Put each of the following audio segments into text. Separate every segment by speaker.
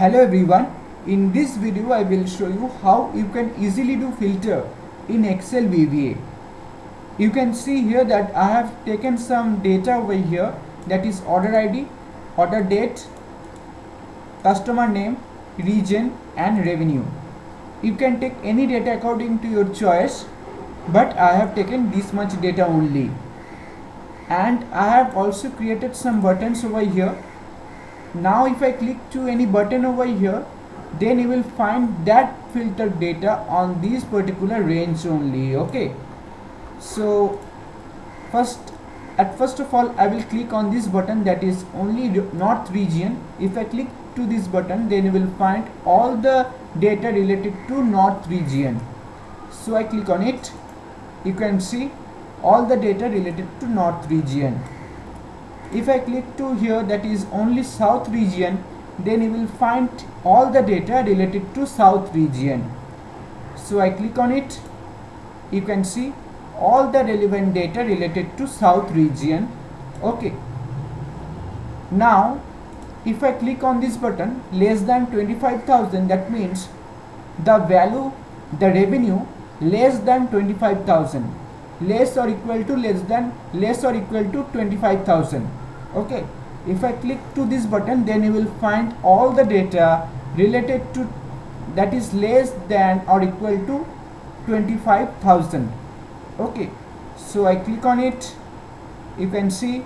Speaker 1: Hello everyone, in this video I will show you how you can easily do filter in Excel VBA. You can see here that I have taken some data over here, that is order ID, order date, customer name, region and revenue. You can take any data according to your choice, but I have taken this much data only. And I have also created some buttons over here. Now if I click to any button over here, then you will find that filtered data on this particular range only. Okay, so first of all I will click on this button, that is only North region. If I click to this button, then you will find all the data related to North region. So I click on it. You can see all the data related to North region. If I click to here, that is only South region, then you will find all the data related to South region. So I click on it. You can see all the relevant data related to South region. Okay, now if I click on this button, less than 25,000, that means the value, the revenue less than 25,000, less or equal to less or equal to 25,000. Okay, if I click to this button, then you will find all the data related to that is less than or equal to 25,000. Okay, so I click on it. You can see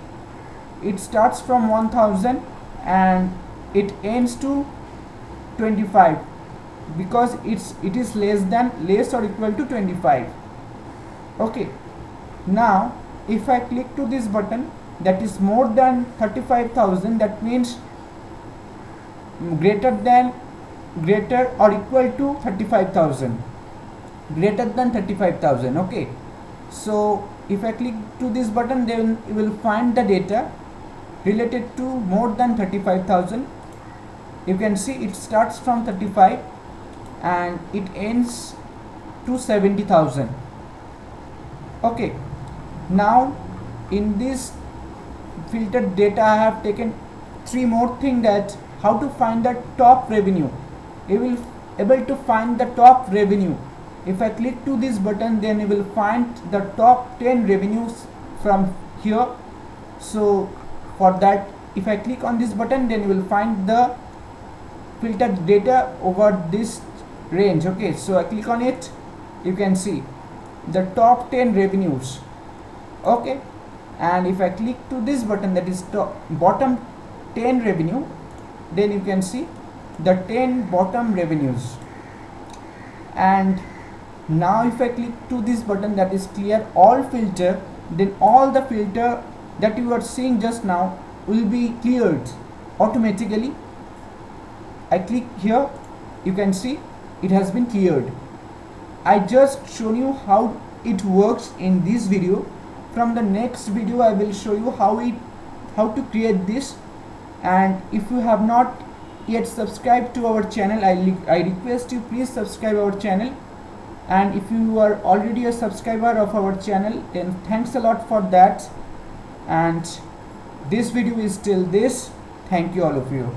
Speaker 1: it starts from 1000 and it ends to 25, because it is less or equal to 25. Okay, now if I click to this button, that is more than 35,000, that means greater or equal to 35,000, greater than 35,000. Okay, so if I click to this button, then you will find the data related to more than 35,000. You can see it starts from 35 and it ends to 70,000. Okay, now in this filtered data I have taken three more things, that how to find the top revenue. You will able to find the top revenue. If I click to this button, then you will find the top 10 revenues from here. So for that, if I click on this button, then you will find the filtered data over this range. Okay, so I click on it. You can see the top 10 revenues. Okay, and if I click to this button, that is bottom 10 revenue, then you can see the 10 bottom revenues. And now if I click to this button, that is clear all filter, then all the filter that you are seeing just now will be cleared automatically. I click here. You can see it has been cleared. I just shown you how it works in this video. From the next video I will show you how to create this. And if you have not yet subscribed to our channel, I request you, please subscribe our channel. And if you are already a subscriber of our channel, then thanks a lot for that. And this video is till this. Thank you all of you.